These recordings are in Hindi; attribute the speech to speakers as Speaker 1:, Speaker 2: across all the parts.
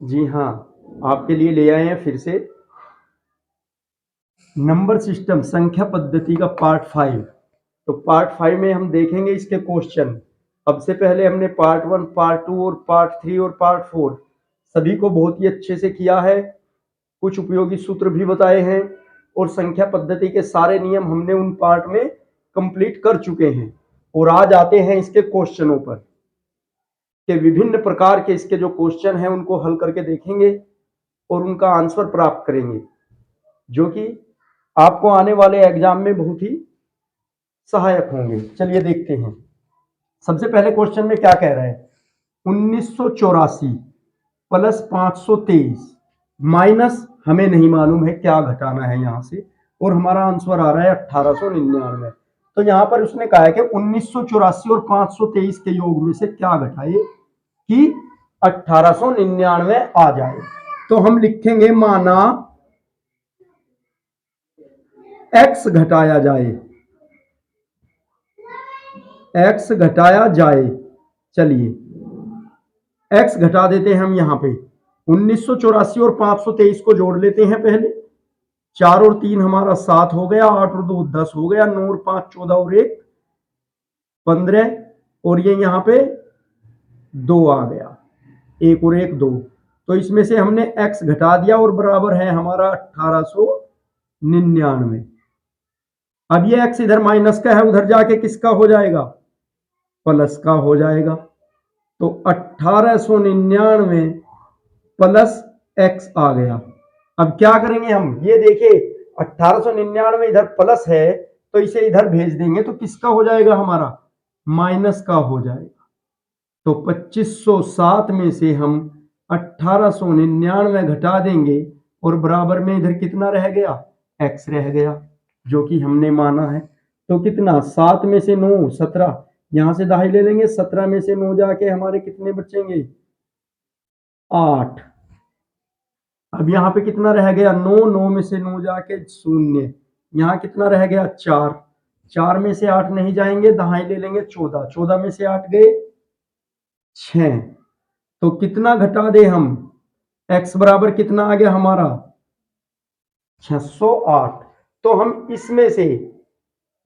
Speaker 1: जी हाँ, आपके लिए ले आए हैं फिर से नंबर सिस्टम संख्या पद्धति का पार्ट 5। तो पार्ट 5 में हम देखेंगे इसके क्वेश्चन। अब से पहले हमने पार्ट 1, पार्ट 2 और पार्ट 3 और पार्ट 4 सभी को बहुत ही अच्छे से किया है। कुछ उपयोगी सूत्र भी बताए हैं और संख्या पद्धति के सारे नियम हमने उन पार्ट में कंप्लीट कर चुके हैं। और आज आते हैं इसके क्वेश्चनों पर कि विभिन्न प्रकार के इसके जो क्वेश्चन हैं उनको हल करके देखेंगे और उनका आंसर प्राप्त करेंगे, जो कि आपको आने वाले एग्जाम में बहुत ही सहायक होंगे। चलिए देखते हैं। सबसे पहले क्वेश्चन में क्या कह रहा है, 1984 प्लस 523 माइनस हमें नहीं मालूम है क्या घटाना है यहां से, और हमारा आंसर आ रहा है 1899। तो यहां पर उसने कहा है कि 1984 और 523 के योग में से क्या घटाए कि 1899 आ जाए। तो हम लिखेंगे माना x घटाया जाए, x घटाया जाए। चलिए x घटा देते हैं हम यहां पे। 1984 और 523 को जोड़ लेते हैं पहले। 4 और 3 हमारा 7 हो गया, 8 और 2 10 हो गया, 9 और 5 14 और 1 15, और ये यहाँ पे 2 आ गया, 1 और 1 2। तो इसमें से हमने x घटा दिया और बराबर है हमारा 1899। अब ये x इधर माइनस का है, उधर जाके किसका हो जाएगा, प्लस का हो जाएगा। तो 1899 प्लस x आ गया। अब क्या करेंगे हम, ये देखिए 1899 इधर प्लस है तो इसे इधर भेज देंगे तो किसका हो जाएगा, हमारा माइनस का हो जाएगा। तो 2507 में से हम 1899 घटा देंगे और बराबर में इधर कितना रह गया, x रह गया, जो कि हमने माना है। तो कितना, 7 में से 9 17, यहां से दहाई ले लेंगे, 17 में से 9 जाके हमारे कितने बचेंगे, 8। अब यहाँ पे कितना रह गया, 9, 9 में से 9 जाके 0, यहाँ कितना रह गया 4, 4 में से 8 नहीं जाएंगे, दहाई ले लेंगे 14, 14 में से 8 गए 6। तो कितना घटा दे हम, x बराबर कितना आ गया हमारा 608। तो हम इसमें से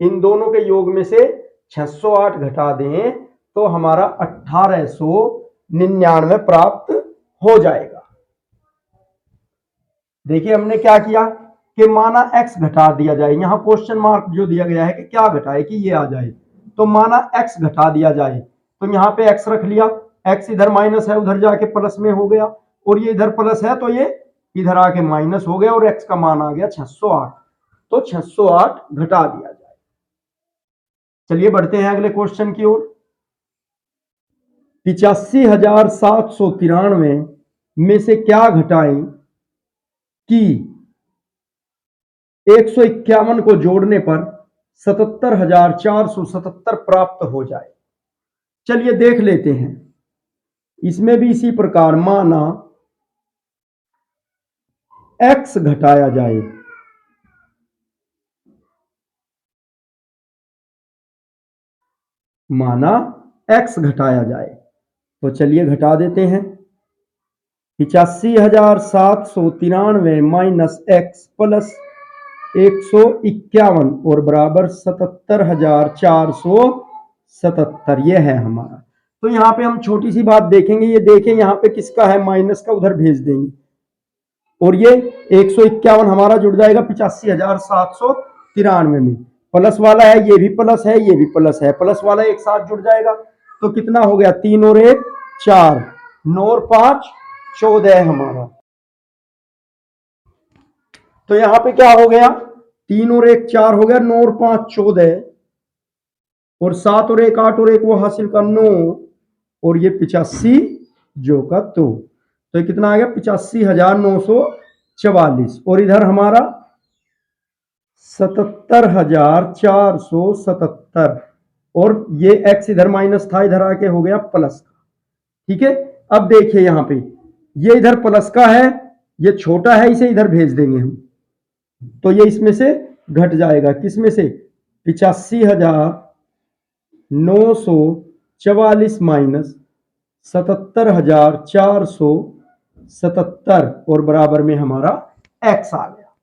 Speaker 1: इन दोनों के योग में से 608 घटा दें तो हमारा 1899 प्राप्त हो जाएगा। देखिए हमने क्या किया कि माना x घटा दिया जाए, यहां क्वेश्चन मार्क जो दिया गया है कि क्या घटाए कि ये आ जाए, तो माना x घटा दिया जाए तो यहां पे x रख लिया, x इधर माइनस है उधर जाके प्लस में हो गया, और ये इधर प्लस है तो ये इधर आके माइनस हो गया, और x का मान आ गया 608। तो 608 घटा दिया जाए। चलिए बढ़ते हैं अगले क्वेश्चन की ओर। 85,793 में से क्या घटाएं कि 151 को जोड़ने पर 77,477 प्राप्त हो जाए। चलिए देख लेते हैं। इसमें भी इसी प्रकार माना x घटाया जाए, माना x घटाया जाए। तो चलिए घटा देते हैं। 85,793 माइनस x प्लस 151 और बराबर 77,477, ये है हमारा। तो यहाँ पे हम छोटी सी बात देखेंगे, ये देखें यहाँ पे किसका है, माइनस का, उधर भेज देंगे और ये 151 हमारा जुड़ जाएगा 85,793 में। प्लस वाला है, ये भी प्लस है, ये भी प्लस है, प्लस वाला एक साथ जुड़ जाएगा तो कितना हो गया, 3 और 1 4, 9 और 5 14 है हमारा। तो यहां पे क्या हो गया, 3 और 1 4 हो गया, 9 और 5 14, और 7 और 1 8 और 1 वो हासिल का 9, और ये 85 जो का तो ये कितना आ गया 85,944, और इधर हमारा 77,477, और ये x इधर माइनस था, इधर आके हो गया प्लस का। ठीक है, अब देखिए यहां पे ये इधर प्लस का है, ये छोटा है, इसे इधर भेज देंगे हम, तो ये इसमें से घट जाएगा, किसमें से 85,944 माइनस 77,477, 77 और बराबर में हमारा x आ गया।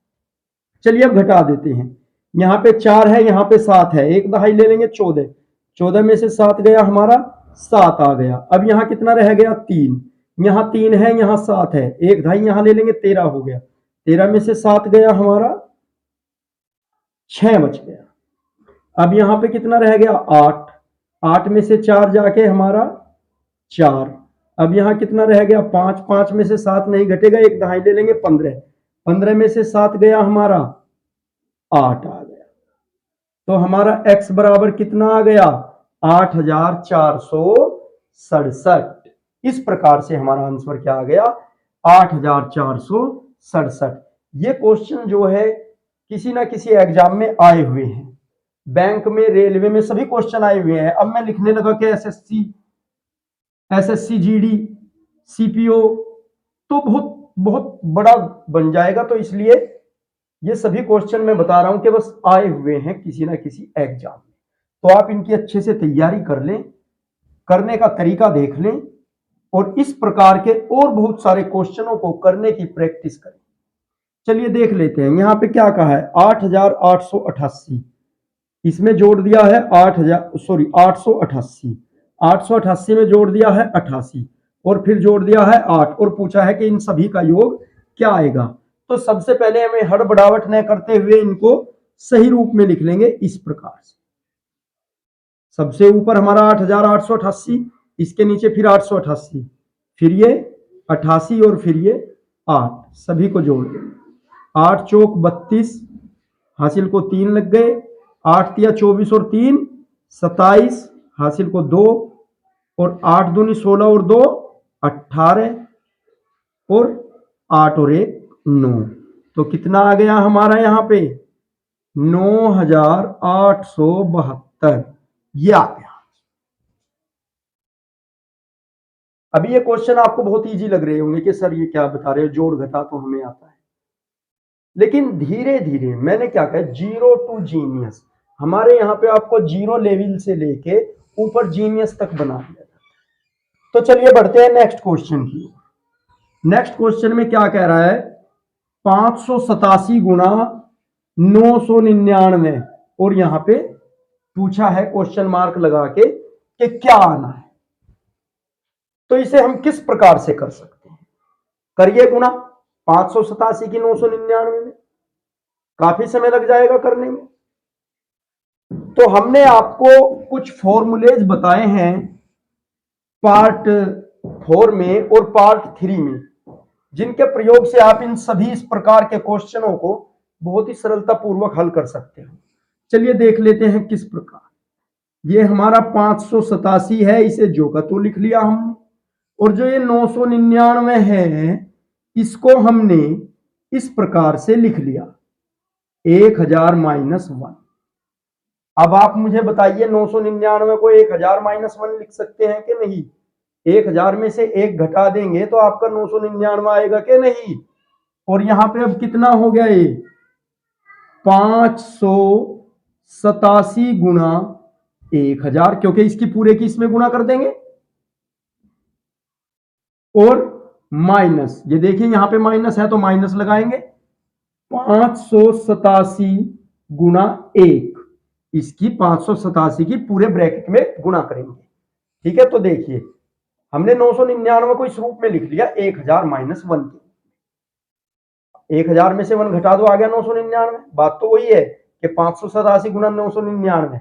Speaker 1: चलिए अब घटा देते हैं, यहाँ पे 4 है, यहाँ पे 7 है, एक दहाई ले लेंगे 14, 14 में से 7 गया हमारा 7 आ गया। अब यहाँ कितना रह गया 3, यहाँ 3 है, यहाँ 7 है, एक दहाई यहाँ ले लेंगे 13 हो गया, 13 में से 7 गया हमारा 6 बच गया। अब यहाँ पे कितना रह गया 8, 8 में से 4 जाके हमारा 4, अब यहाँ कितना रह गया 5, 5 में से 7 नहीं घटेगा, एक दहाई ले लेंगे 15, 15 में से 7 गया हमारा 8 आ गया। तो हमारा x बराबर कितना आ गया 8467। इस प्रकार से हमारा आंसर क्या आ गया 8467। ये क्वेश्चन जो है किसी ना किसी एग्जाम में आए हुए हैं, बैंक में, रेलवे में, सभी क्वेश्चन आए हुए हैं। अब मैं लिखने लगा कि एसएससी जीडी सीपीओ तो बहुत बड़ा बन जाएगा, तो इसलिए ये सभी क्वेश्चन मैं बता रहा हूं कि बस आए हुए हैं किसी ना किसी एग्जाम में, तो आप इनकी अच्छे से तैयारी कर लें, करने का तरीका देख लें और इस प्रकार के और बहुत सारे क्वेश्चनों को करने की प्रैक्टिस करें। चलिए देख लेते हैं, यहाँ पे क्या कहा है 8888, इसमें जोड़ दिया है 888, 888 में जोड़ दिया है 88 और फिर जोड़ दिया है 8 और पूछा है कि इन सभी का योग क्या आएगा। तो सबसे पहले हमें हड़बड़ाहट न करते हुए इनको सही रूप में लिख लेंगे इस प्रकार से। सबसे ऊपर हमारा 8888, इसके नीचे फिर 888, फिर ये 88 और फिर ये 8, सभी को जोड़ देंगे। 8 चौक 32, हासिल को 3 लग गए, 8 तिया 24 और 3 27, हासिल को 2 और 8 दूनी 16 और 2 18 और 8 और 1 9। तो कितना आ गया हमारा यहाँ पे 9872, ये आ गया। अभी ये क्वेश्चन आपको बहुत इजी लग रहे होंगे कि सर ये क्या बता रहे हो, जोड़ घटा तो हमें आता है, लेकिन धीरे धीरे मैंने क्या कहा जीरो टू जीनियस, हमारे यहाँ पे आपको जीरो लेवल से लेके ऊपर जीनियस तक बना दिया जाता है। तो चलिए बढ़ते हैं नेक्स्ट क्वेश्चन की। नेक्स्ट क्वेश्चन में क्या कह रहा है 587 गुना 999 और यहाँ पे पूछा है क्वेश्चन मार्क लगा के कि क्या आना है। तो इसे हम किस प्रकार से कर सकते हैं, करिए गुना 587 की 999 में, काफी समय लग जाएगा करने में। तो हमने आपको कुछ फॉर्मूलेज बताए हैं पार्ट 4 में और पार्ट 3 में, जिनके प्रयोग से आप इन सभी इस प्रकार के क्वेश्चनों को बहुत ही सरलता पूर्वक हल कर सकते हैं। चलिए देख लेते हैं किस प्रकार। ये हमारा 587 है, इसे जो का तो लिख लिया हमने, और जो ये 999 है इसको हमने इस प्रकार से लिख लिया 1000 माइनस 1। अब आप मुझे बताइए 999 को 1000 माइनस 1 लिख सकते हैं कि नहीं? 1000 में से 1 घटा देंगे तो आपका 999 आएगा कि नहीं? और यहां पे अब कितना हो गया ये 587 गुना 1000, क्योंकि इसकी पूरे की इसमें गुणा कर देंगे, और माइनस, ये देखिए यहां पे माइनस है तो माइनस लगाएंगे, 587 गुना 1, इसकी 587 की पूरे ब्रैकेट में गुणा करेंगे। ठीक है, तो देखिए हमने 999 को इस रूप में लिख लिया 1000 माइनस 1 के, 1000 में से 1 घटा दो, आ गया 999। बात तो वही है कि 587 गुना 999,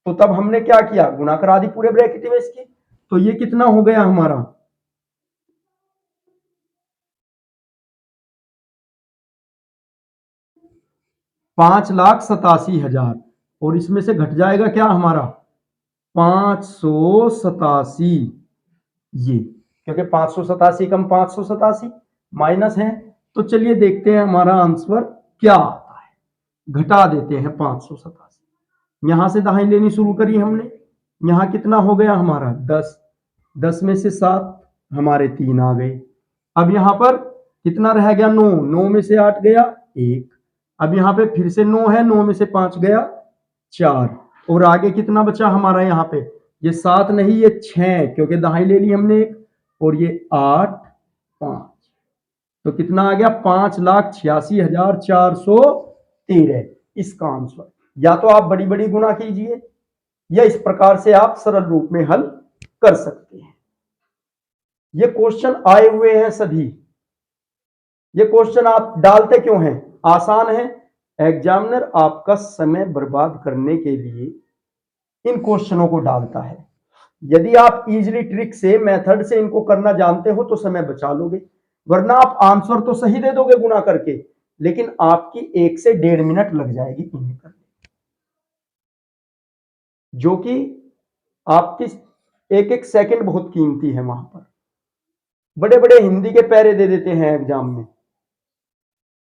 Speaker 1: तो तब हमने क्या किया गुणा करा दी पूरे ब्रैकेट में इसकी। तो ये कितना हो गया हमारा 5,87,000, और इसमें से घट जाएगा क्या हमारा 587, ये क्योंकि 587 कम 587 माइनस है। तो चलिए देखते हैं हमारा आंसर क्या आता है, घटा देते हैं 587, यहां से दहाई लेनी शुरू करी हमने, यहां कितना हो गया हमारा 10, 10 में से 7 हमारे 3 आ गए। अब यहां पर कितना रह गया 9, 9 में से 8 गया 1, अब यहां पे फिर से 9 है, 9 में से 5 गया 4, और आगे कितना बचा हमारा यहाँ पे, ये 7 नहीं ये 6, क्योंकि दहाई ले ली हमने एक, और ये 8 5, तो कितना आ गया 5,86,413 इसका आंसर। या तो आप बड़ी बड़ी गुना कीजिए या इस प्रकार से आप सरल रूप में हल कर सकते हैं। ये क्वेश्चन आए हुए हैं सभी। ये क्वेश्चन आप डालते क्यों हैं? आसान है। एग्जामिनर आपका समय बर्बाद करने के लिए इन क्वेश्चनों को डालता है। यदि आप इजीली ट्रिक से मेथड से इनको करना जानते हो तो समय बचा लोगे, वरना आप आंसर तो सही दे दोगे गुना करके, लेकिन आपकी 1 से 1.5 मिनट लग जाएगी इन्हें करने, जो कि आपकी एक एक सेकंड बहुत कीमती है। वहां पर बड़े बड़े हिंदी के पैरे दे देते हैं एग्जाम में,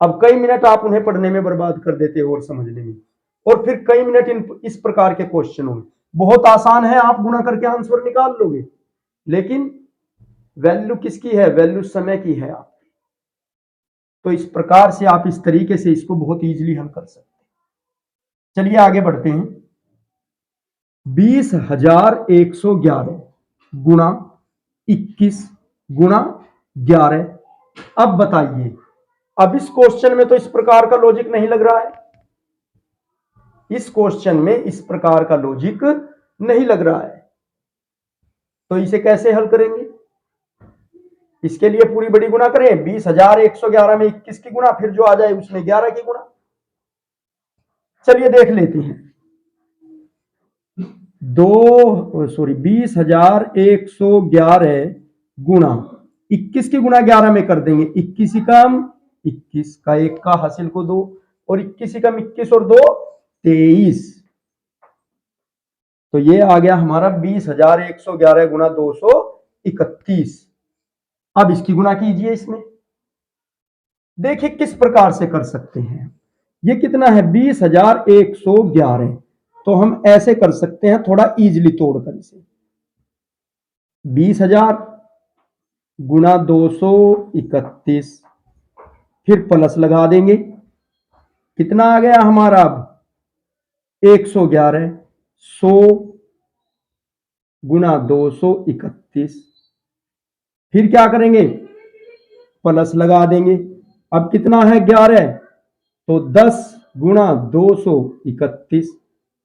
Speaker 1: अब कई मिनट आप उन्हें पढ़ने में बर्बाद कर देते हो और समझने में, और फिर कई मिनट इस प्रकार के क्वेश्चनों में। बहुत आसान है, आप गुना करके आंसर निकाल लोगे, लेकिन वैल्यू किसकी है? वैल्यू समय की है आप। तो इस प्रकार से आप इस तरीके से इसको बहुत इजीली हल कर सकते हैं। चलिए आगे बढ़ते हैं। 20,111 गुना 21 गुना 11। अब बताइए, अब इस क्वेश्चन में तो इस प्रकार का लॉजिक नहीं लग रहा है। इस क्वेश्चन में इस प्रकार का लॉजिक नहीं लग रहा है, तो इसे कैसे हल करेंगे? इसके लिए पूरी बड़ी गुना करें। 20,111 में 21 की गुना, फिर जो आ जाए उसमें 11 की गुना। चलिए देख लेते हैं। 20,111 गुना 21 की गुना 11 में कर देंगे। 21 कम 21 का 1 का हासिल को 2, और 21 कम 21 और 2 23। तो ये आ गया हमारा 20,111 गुना 231। अब इसकी गुना कीजिए इसमें, देखिए किस प्रकार से कर सकते हैं। ये कितना है? 20,111। तो हम ऐसे कर सकते हैं, थोड़ा इजीली तोड़कर इसे। 20,000 गुना 231, फिर प्लस लगा देंगे। कितना आ गया हमारा? अब 111। 100 गुना 231, फिर क्या करेंगे? प्लस लगा देंगे। अब कितना है? 11। तो 10 गुना 231,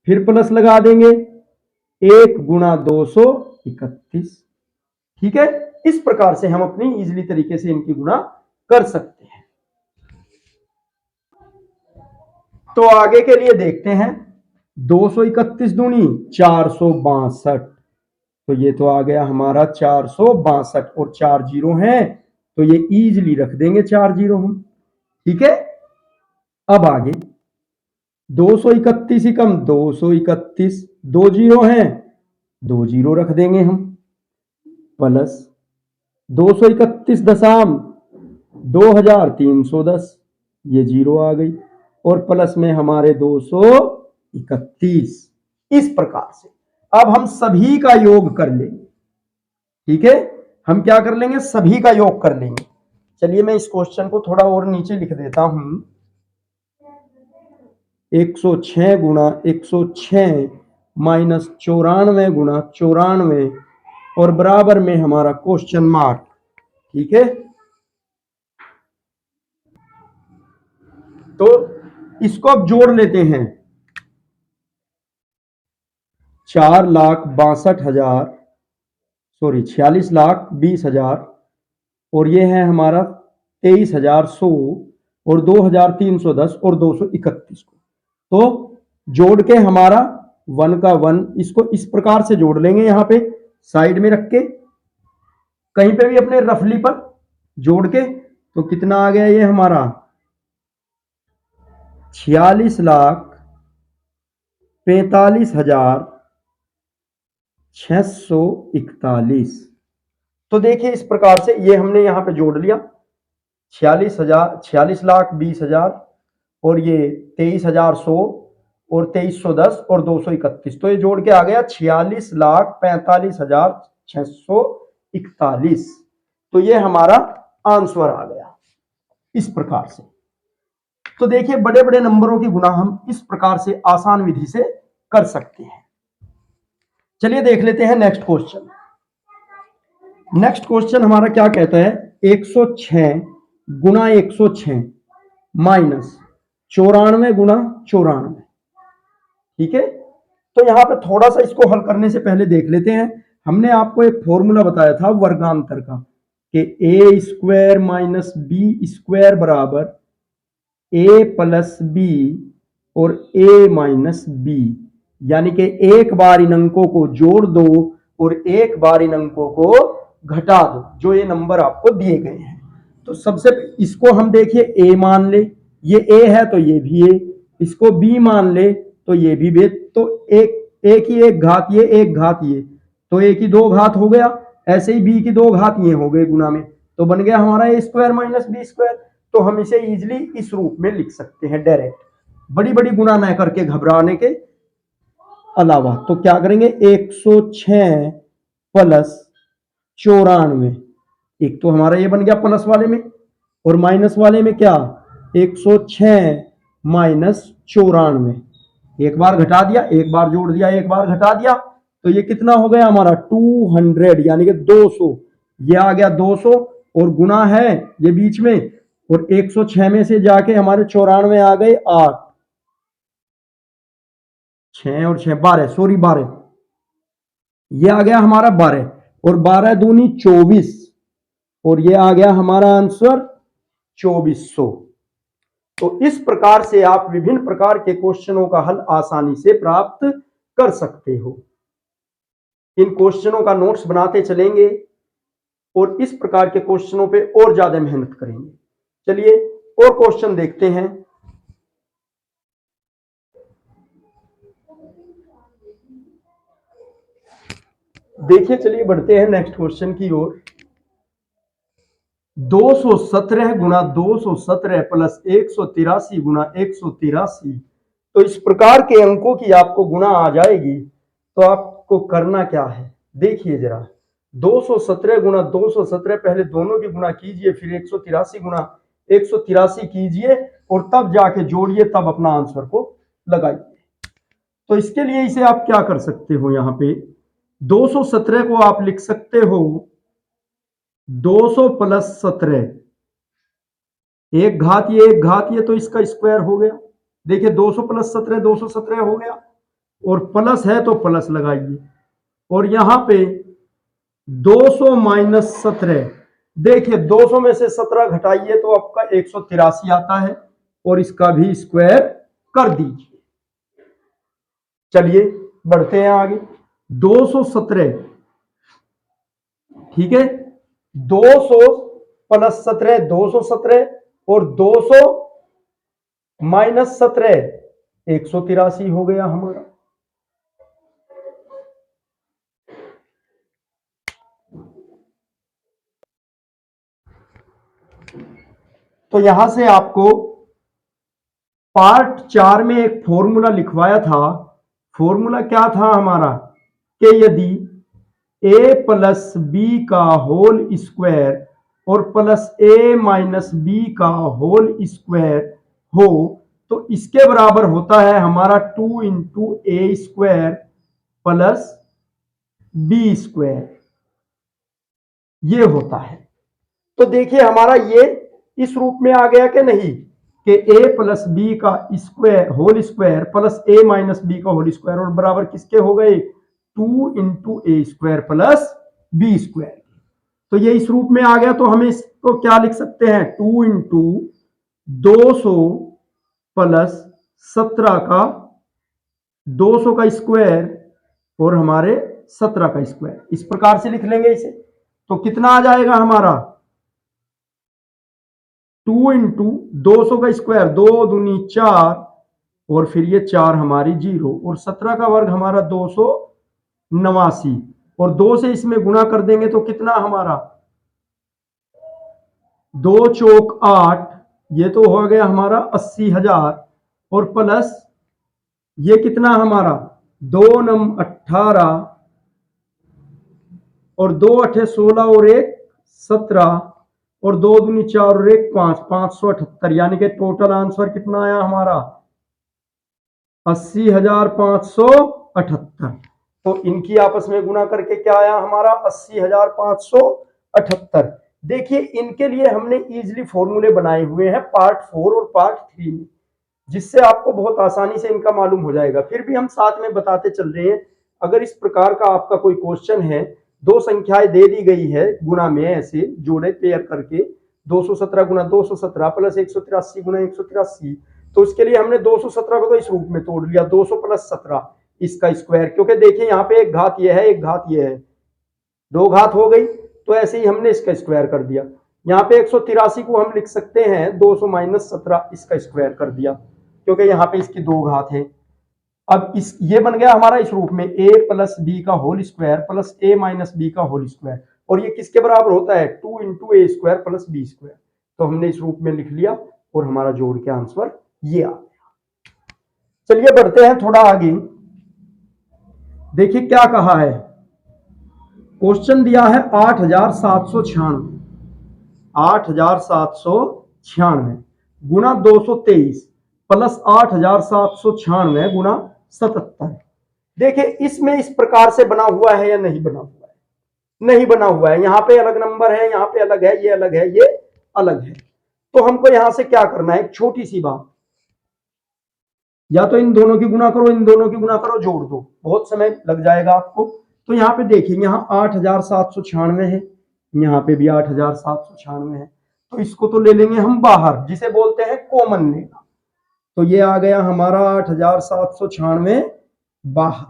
Speaker 1: फिर प्लस लगा देंगे। 1 गुना 231। ठीक है, इस प्रकार से हम अपनी इजीली तरीके से इनकी गुना कर सकते हैं। तो आगे के लिए देखते हैं। 231 दूनी 462, तो ये तो आ गया हमारा 462, और 4 जीरो हैं तो ये इजीली रख देंगे 4 जीरो हम। ठीक है, अब आगे 231 ही कम 231, 2 जीरो हैं, 2 जीरो रख देंगे हम, प्लस 231 दशाम 2310, ये जीरो आ गई, और प्लस में हमारे 231। इस प्रकार से अब हम सभी का योग कर लेंगे। ठीक है, हम क्या कर लेंगे? सभी का योग कर लेंगे। चलिए मैं इस क्वेश्चन को थोड़ा और नीचे लिख देता हूं। 106 गुना 106 माइनस 94 गुना 94, और बराबर में हमारा क्वेश्चन मार्क। ठीक है, तो इसको अब जोड़ लेते हैं। 4,62,000, सॉरी 46,20,000, और ये है हमारा 23,100, और 2,310 और 231 को तो जोड़ के हमारा 1 का 1, इसको इस प्रकार से जोड़ लेंगे। यहां पे साइड में रख के कहीं पे भी अपने रफली पर जोड़ के, तो कितना आ गया ये हमारा? 46,45,641। तो देखिए इस प्रकार से ये हमने यहां पे जोड़ लिया। 46,20,000, और ये 23,100, और 2310 और 231, तो ये जोड़ के आ गया 46,45,641। तो ये हमारा आंसर आ गया इस प्रकार से। तो देखिए बड़े बड़े नंबरों की गुना हम इस प्रकार से आसान विधि से कर सकते हैं। चलिए देख लेते हैं नेक्स्ट क्वेश्चन। नेक्स्ट क्वेश्चन हमारा क्या कहता है? 106 गुना 106 माइनस 94 गुना 94। ठीक है, तो यहां पे थोड़ा सा इसको हल करने से पहले देख लेते हैं। हमने आपको एक फॉर्मूला बताया था वर्गांतर का कि ए स्क्वायर माइनस बी स्क्वायर बराबर ए प्लस बी और ए माइनस बी, यानी कि एक बार इन अंकों को जोड़ दो और एक बार इन अंकों को घटा दो, जो ये नंबर आपको दिए गए हैं। तो सबसे इसको हम देखिए ए मान ले, ये ए है तो ये भी ए, इसको बी मान ले तो ये भी बी, तो एक की एक घात ये, एक घात ये, तो ए की दो घात हो गया, ऐसे ही बी की दो घात ये हो गए गुना में, तो बन गया हमारा ए स्क्वायर माइनस बी स्क्वायर। तो हम इसे इजिली इस रूप में लिख सकते हैं डायरेक्ट, बड़ी बड़ी गुना न करके घबराने के अलावा। तो क्या करेंगे, 106 प्लस 94, एक तो हमारा ये बन गया प्लस वाले में, और माइनस वाले में क्या 106 माइनस 94, एक बार घटा दिया, एक बार जोड़ दिया, एक बार घटा दिया, तो ये कितना हो गया हमारा 200, यानी कि 200, ये आ गया 200, और गुना है ये बीच में, और 106 में से जाके हमारे 94 आ गए 8, 6 और 6 12, सॉरी 12, ये आ गया हमारा 12, और 12 दूनी 24, और ये आ गया हमारा आंसर 2400। तो इस प्रकार से आप विभिन्न प्रकार के क्वेश्चनों का हल आसानी से प्राप्त कर सकते हो। इन क्वेश्चनों का नोट्स बनाते चलेंगे और इस प्रकार के क्वेश्चनों पे और ज्यादा मेहनत करेंगे। चलिए और क्वेश्चन देखते हैं। देखिए, चलिए बढ़ते हैं नेक्स्ट क्वेश्चन की ओर। 217 गुना 217 प्लस 183 गुना 183, तो इस प्रकार के अंकों की आपको गुणा आ जाएगी, तो आपको करना क्या है, देखिए जरा। 217 गुना 217, पहले दोनों की गुणा कीजिए, फिर 183 गुना 183 कीजिए, और तब जाके जोड़िए, तब अपना आंसर को लगाइए। तो इसके लिए इसे आप क्या कर सकते हो, यहां पे 217 को आप लिख सकते हो 200 प्लस 17, एक घात ये एक घात ये, तो इसका स्क्वायर हो गया। देखिए 200 प्लस 17 217 हो गया, और प्लस है तो प्लस लगाइए, और यहां पे 200 माइनस 17, देखिए 200 में से 17 घटाइए तो आपका 183 आता है, और इसका भी स्क्वायर कर दीजिए। चलिए बढ़ते हैं आगे। 217, ठीक है, 200 प्लस 17 217, और 200 माइनस 17 183 हो गया हमारा। तो यहां से आपको पार्ट 4 में एक फॉर्मूला लिखवाया था। फॉर्मूला क्या था हमारा, कि यदि a प्लस बी का होल स्क्वायर और प्लस a माइनस बी का होल स्क्वायर हो, तो इसके बराबर होता है हमारा 2 into a square plus B square, ये होता है। तो देखिए हमारा ये इस रूप में आ गया कि नहीं, कि a प्लस बी का square whole square plus a minus B का होल स्क्वायर, और बराबर किसके हो गए 2 into a square plus B square. तो ये इस रूप में आ गया, तो हमें इसको क्या लिख सकते हैं, 2 इंटू 200 प्लस 17 का 200 का स्क्वायर और हमारे 17 का स्क्वायर, इस प्रकार से लिख लेंगे इसे। तो कितना आ जाएगा हमारा 2 इंटू 200 का स्क्वायर, 2 दूनी 4, और फिर ये 4 हमारी 0, और 17 का वर्ग हमारा 289, और 2 से इसमें गुणा कर देंगे तो कितना हमारा 2 चौक 8, ये तो हो गया हमारा 80,000, और प्लस ये कितना हमारा 2 नम 18, और 2 अठे 16, और 1 17, और 2 दूनी 4 और 1 5, 578, यानी कि टोटल आंसर कितना आया हमारा 80,578। तो इनकी आपस में गुणा करके क्या आया हमारा 80,578। देखिए इनके लिए हमने इजीली फॉर्मूले बनाए हुए हैं पार्ट 4 और पार्ट 3 में, जिससे आपको बहुत आसानी से इनका मालूम हो जाएगा। फिर भी हम साथ में बताते चल रहे हैं। अगर इस प्रकार का आपका कोई क्वेश्चन है, दो संख्याएं दे दी गई है गुणा में, ऐसे जोड़े पेयर करके 217 गुना 217 प्लस 183 गुना 183, तो उसके लिए हमने 217 को तो इस रूप में तोड़ लिया, 200 प्लस 17 इसका स्क्वायर, क्योंकि देखिए यहाँ पे एक घात यह है, एक घात यह है, दो घात हो गई, तो ऐसे ही हमने इसका स्क्वायर कर दिया। यहाँ पे 183 को हम लिख सकते हैं 200 माइनस 17 इसका स्क्वायर कर दिया, क्योंकि यहाँ पे इसकी दो घात है। अब इस ये बन गया हमारा इस रूप में a प्लस बी का whole square plus a minus B का होल स्क्वायर, और ये किसके बराबर होता है 2 into a square plus B square. तो हमने इस रूप में लिख लिया और हमारा जोड़ के आंसर ये आ गया। चलिए बढ़ते हैं थोड़ा आगे। देखिए क्या कहा है, क्वेश्चन दिया है 8796, 8796 गुना 223 प्लस 8796 गुना 77। देखिए इसमें इस प्रकार से बना हुआ है या नहीं बना हुआ है, नहीं बना हुआ है। यहाँ पे अलग नंबर है, यहाँ पे अलग है, ये अलग है, ये अलग है। तो हमको यहां से क्या करना है, एक छोटी सी बात, या तो इन दोनों की गुना करो, इन दोनों की गुना करो, जोड़ दो, बहुत समय लग जाएगा आपको। तो यहाँ पे देखिए, यहाँ 8796 है, यहाँ पे भी 8796 है, तो इसको तो ले लेंगे हम बाहर, जिसे बोलते हैं कॉमन लेना। तो ये आ गया हमारा 8796 बाहर।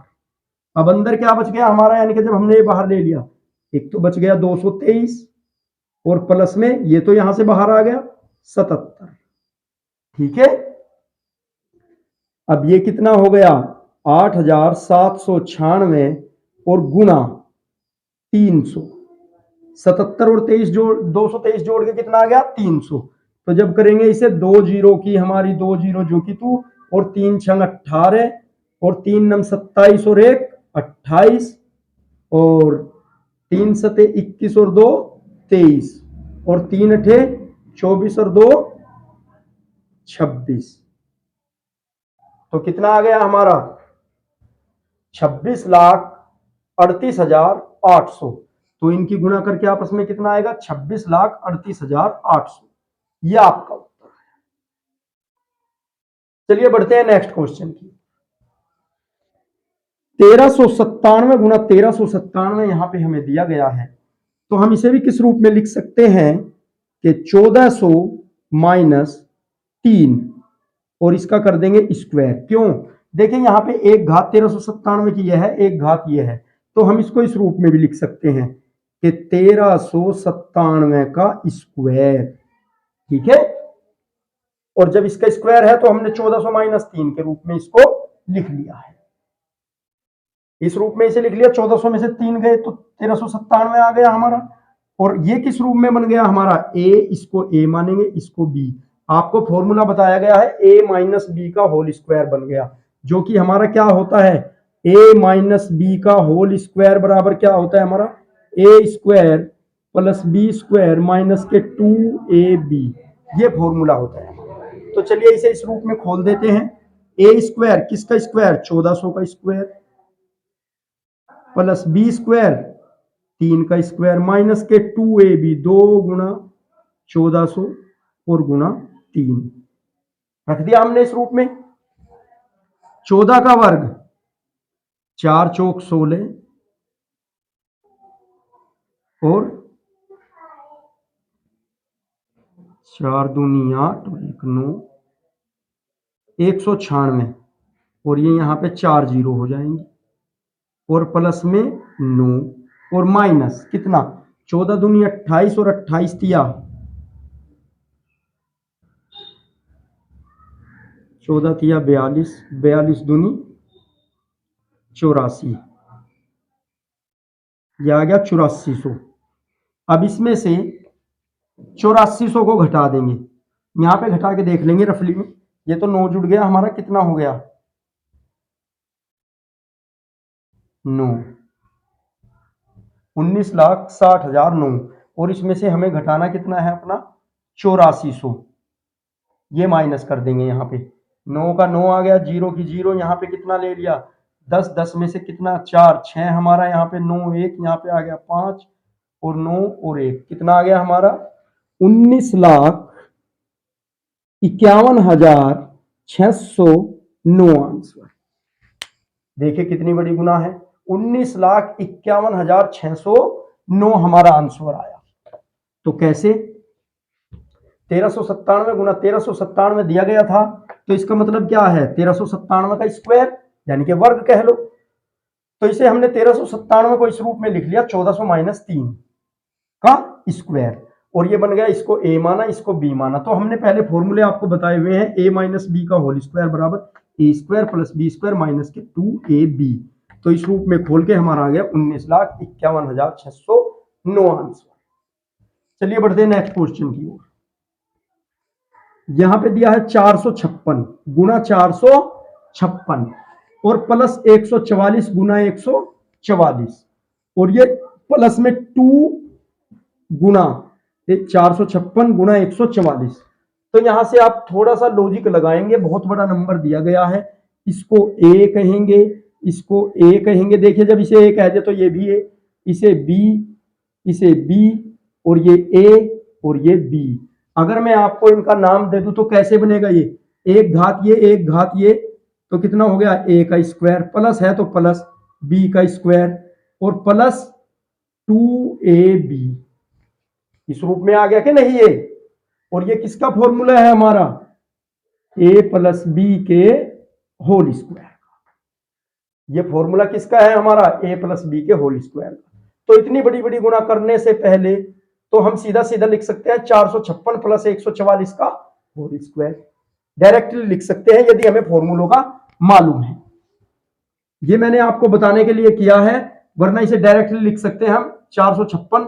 Speaker 1: अब अंदर क्या बच गया हमारा, यानी कि जब हमने ये बाहर ले लिया, एक तो बच गया 223 और प्लस में ये तो यहां से बाहर आ गया 77। ठीक है, अब ये कितना हो गया 8796 और गुना 300, 77 और 23 जोड़ 223 जोड़ के कितना आ गया 300। तो जब करेंगे इसे, दो जीरो की हमारी, दो जीरो जो की तू, और 3 छंग 18 और 3 नम 27 और 1 28 और 3 सते 21 और 2 23 और 3 अठे 24 और 2 26। तो कितना आ गया हमारा 26,38,800। तो इनकी गुणा करके आपस में कितना आएगा 26,38,800। ये आपका उत्तर है। चलिए बढ़ते हैं नेक्स्ट क्वेश्चन की। 1397 गुना 1397 यहां पे हमें दिया गया है, तो हम इसे भी किस रूप में लिख सकते हैं कि 1400 माइनस 3 और इसका कर देंगे स्क्वायर। क्यों, देखिए यहां पे एक घात 1397 की यह है, एक घात यह है, तो हम इसको इस रूप में भी लिख सकते हैं कि 1397 का स्क्वायर। ठीक है, और जब इसका स्क्वायर है तो हमने 1400 माइनस 3 के रूप में इसको लिख लिया है, इस रूप में इसे लिख लिया। 1400 में से 3 गए तो 1397 आ गया हमारा। और ये किस रूप में बन गया हमारा, a, इसको a मानेंगे, इसको b। आपको फॉर्मूला बताया गया है a माइनस बी का होल स्क्वायर बन गया, जो कि हमारा क्या होता है, a माइनस बी का होल स्क्वायर बराबर क्या होता है हमारा, a स्क्वायर प्लस बी स्क्वायर माइनस के 2ab, ये फॉर्मूला होता है। तो चलिए इसे इस रूप में खोल देते हैं। a स्क्वायर किसका स्क्वायर, 1400 का स्क्वायर प्लस बी स्क्वायर 3 का स्क्वायर माइनस के 2ab, 2 गुना 1400 और गुना 3 रख दिया हमने इस रूप में। 14 का वर्ग 4 चौक 16 और 4 दूनी 8 और 1 9, 196 और ये यहाँ पे 4 जीरो हो जाएंगे और प्लस में 9 और माइनस कितना, 14 दूनी 28 और 28 दिया 14 दिया 42, 42 दूनी 84, यह आ गया 8400। अब इसमें से 8400 को घटा देंगे, यहां पे घटा के देख लेंगे रफली में। ये तो 9 जुड़ गया हमारा, कितना हो गया 9, 19,60,009 और इसमें से हमें घटाना कितना है अपना 8400, ये माइनस कर देंगे। यहाँ पे 9 का 9 आ गया, जीरो की जीरो, यहाँ पे कितना ले लिया 10, 10 में से कितना 4, 6 हमारा, यहाँ पे 9, 1 यहाँ पे आ गया 5 और 9 और 1 कितना आ गया हमारा 19,51,609 आंसर। देखिए कितनी बड़ी गुना है, 19,51,609 हमारा आंसर आया। तो कैसे 1397 गुना 1397 दिया गया था, तो इसका मतलब क्या है 1397 का स्क्वायर यानी कि वर्ग कह लो। तो इसे हमने 1397 को इस रूप में लिख लिया 1400-3 का स्क्वायर, और ये बन गया, इसको a माना इसको b माना। तो हमने पहले फॉर्मूले आपको बताए हुए हैं, a माइनस बी का होल स्क्वायर बराबर a स्क्वायर प्लस b स्क्वायर माइनस के 2ab। तो इस रूप में खोल के हमारा आ गया 19,51,609 आंसर। चलिए बढ़ते हैं नेक्स्ट क्वेश्चन की ओर। यहां पे दिया है 456 गुना 456 और प्लस 144 गुना 144, और ये प्लस में 2 गुना 456 गुना 144। तो यहां से आप थोड़ा सा लॉजिक लगाएंगे, बहुत बड़ा नंबर दिया गया है, इसको a कहेंगे, इसको a कहेंगे। देखिए जब इसे a कह दे तो ये भी a, इसे b और ये a और ये b। अगर मैं आपको इनका नाम दे दूं तो कैसे बनेगा, ये एक घात ये, तो कितना हो गया a का स्क्वायर, प्लस है तो प्लस b का स्क्वायर और प्लस 2ab। इस रूप में आ गया कि नहीं ये, और ये किसका फॉर्मूला है हमारा a प्लस बी के होल स्क्वायर का। ये फॉर्मूला किसका है हमारा a प्लस बी के होल स्क्वायर का। तो इतनी बड़ी बड़ी गुणा करने से पहले तो हम सीधा सीधा लिख सकते हैं 456 प्लस 144 का होल स्क्वायर, डायरेक्टली लिख सकते हैं यदि हमें फॉर्मूलों का मालूम है। ये मैंने आपको बताने के लिए किया है, वरना इसे डायरेक्टली लिख सकते हैं हम 456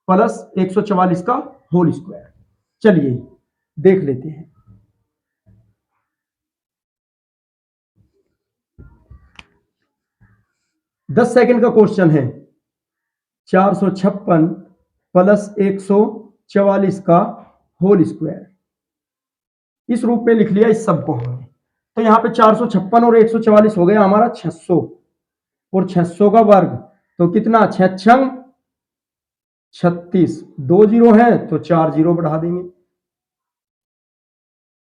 Speaker 1: प्लस 144 का होल स्क्वायर। चलिए देख लेते हैं। दस सेकंड का क्वेश्चन है, 456 प्लस 144 का होल स्क्वायर, इस रूप में लिख लिया इस सबको हमने। तो यहां पे 456 और 144 हो गया हमारा 600, और 600 का वर्ग तो कितना 6 36, 2 जीरो है तो 4 जीरो बढ़ा देंगे,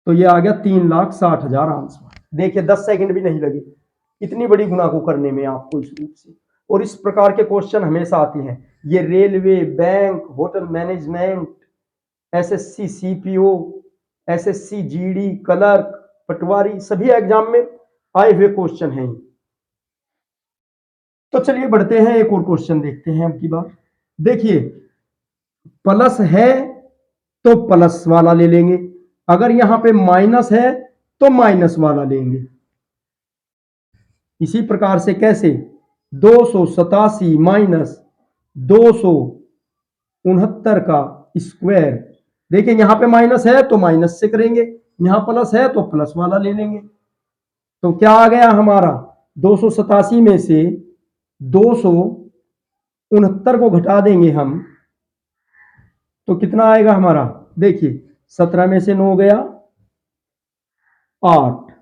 Speaker 1: तो ये आ गया 3,60,000 आंसर। देखिए 10 सेकंड भी नहीं लगे इतनी बड़ी गुना को करने में आपको इस रूप से। और इस प्रकार के क्वेश्चन हमेशा आते हैं, ये railway, bank, hotel management, SSC CPO, SSC GD, clerk, पटवारी, सभी एग्जाम में आए हुए क्वेश्चन हैं। तो चलिए बढ़ते हैं, एक और क्वेश्चन देखते हैं अब की बार। देखिए प्लस है तो प्लस वाला ले लेंगे, अगर यहां पे माइनस है तो माइनस वाला लेंगे। इसी प्रकार से कैसे 287 माइनस 269 का स्क्वायर, देखिए यहां पे माइनस है तो माइनस से करेंगे, यहां प्लस है तो प्लस वाला ले लेंगे। तो क्या आ गया हमारा 287 में से 269 को घटा देंगे हम, तो कितना आएगा हमारा, देखिए 17 में से 9 गया 8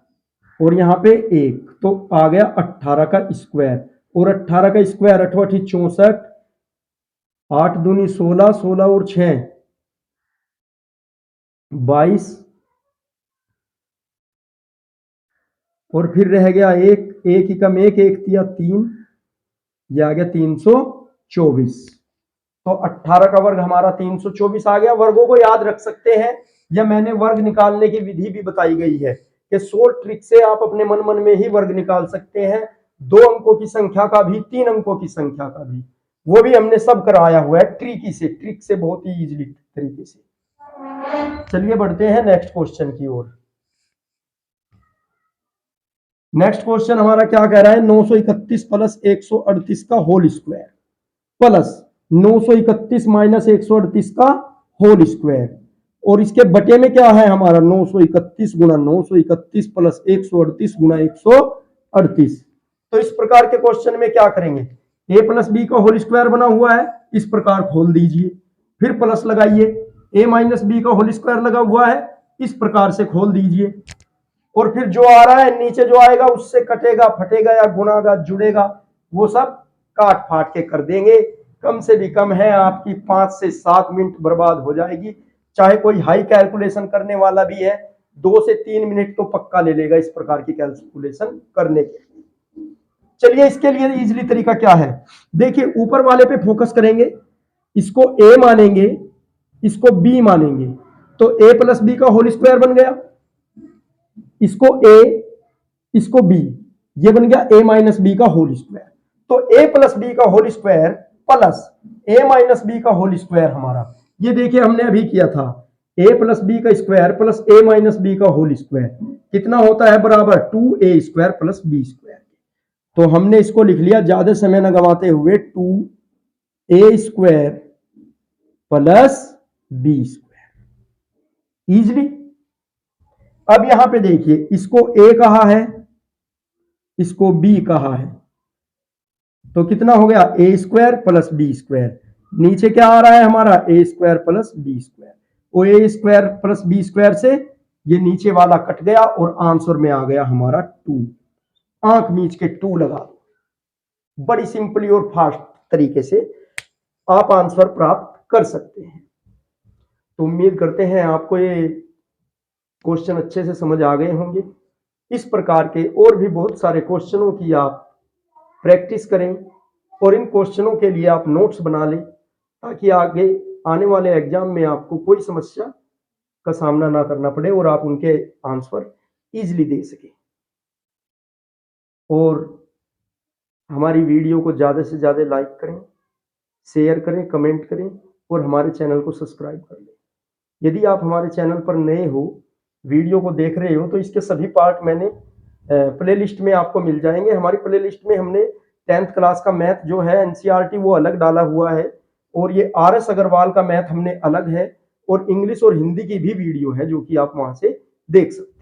Speaker 1: और यहां पे 1, तो आ गया 18 का स्क्वायर, और 18 का स्क्वायर 8 8 64, 8 दूनी 16, 16 और 6 22, और फिर रह गया 1, 1 ही कम 1, 1 दिया 3, ये आ गया 324। तो 18 का वर्ग हमारा 324 आ गया। वर्गों को याद रख सकते हैं, या मैंने वर्ग निकालने की विधि भी बताई गई है कि शॉर्ट ट्रिक से आप अपने मन में ही वर्ग निकाल सकते हैं, 2 अंकों की संख्या का भी, 3 अंकों की संख्या का भी, वो भी हमने सब कराया हुआ है ट्रिक से बहुत ही इजीली तरीके से। चलिए बढ़ते हैं नेक्स्ट क्वेश्चन की ओर। नेक्स्ट क्वेश्चन हमारा क्या कह रहा है, 931 प्लस 138 का होल स्क्वायर प्लस 931 माइनस 138 का होल स्क्वायर, और इसके बटे में क्या है हमारा 931 गुना 931 प्लस 138 गुना 138। तो इस प्रकार के क्वेश्चन में क्या करेंगे, a प्लस बी का होल स्क्वायर बना हुआ है, इस प्रकार खोल दीजिए, फिर प्लस लगाइए, a माइनस बी का होल स्क्वायर लगा हुआ है, इस प्रकार से खोल दीजिए, और फिर जो आ रहा है नीचे जो आएगा उससे कटेगा, फटेगा या गुणागा, जुड़ेगा, वो सब काट फाट के कर देंगे। कम से भी कम है आपकी 5 से 7 मिनट बर्बाद हो जाएगी। चाहे कोई हाई कैलकुलेशन करने वाला भी है 2 से 3 मिनट तो पक्का ले लेगा इस प्रकार की कैलकुलेशन करने के। चलिए इसके लिए इजीली तरीका क्या है, देखिए ऊपर वाले पे फोकस करेंगे, इसको a मानेंगे, इसको b मानेंगे, तो a प्लस बी का होल स्क्वायर बन गया, इसको a इसको b, ये बन गया a माइनस बी का होल स्क्वायर। तो a प्लस बी का whole square plus a minus B का होल स्क्वायर हमारा, ये देखिए हमने अभी किया था a प्लस बी का square plus a minus B का होल स्क्वायर कितना होता है, बराबर 2a square plus b square. तो हमने इसको लिख लिया ज्यादा समय न गवाते हुए 2a square plus b square easily. अब यहां पे देखिए इसको a कहा है, इसको b कहा है, तो कितना हो गया a स्क्वायर प्लस b स्क्वायर, नीचे क्या आ रहा है हमारा a स्क्वायर प्लस b स्क्वायर, और a स्क्वायर प्लस b स्क्वायर से ये नीचे वाला कट गया और आंसर में आ गया हमारा 2, आंख मीच के 2 लगा दो। बड़ी सिंपली और फास्ट तरीके से आप आंसर प्राप्त कर सकते हैं। तो उम्मीद करते हैं आपको ये क्वेश्चन अच्छे से समझ आ गए होंगे। इस प्रकार के और भी बहुत सारे क्वेश्चनों की आप प्रैक्टिस करें और इन क्वेश्चनों के लिए आप नोट्स बना लें ताकि आगे आने वाले एग्जाम में आपको कोई समस्या का सामना ना करना पड़े और आप उनके आंसर इजीली दे सकें। और हमारी वीडियो को ज़्यादा से ज़्यादा लाइक करें, शेयर करें, कमेंट करें और हमारे चैनल को सब्सक्राइब कर लें। यदि आप हमारे चैनल पर नए हो, वीडियो को देख रहे हो, तो इसके सभी पार्ट मैंने प्लेलिस्ट में आपको मिल जाएंगे। हमारी प्लेलिस्ट में हमने 10th क्लास का मैथ जो है एनसीईआरटी वो अलग डाला हुआ है, और ये RS अग्रवाल का मैथ हमने अलग है, और इंग्लिश और हिंदी की भी वीडियो है जो कि आप वहां से देख सकते हैं।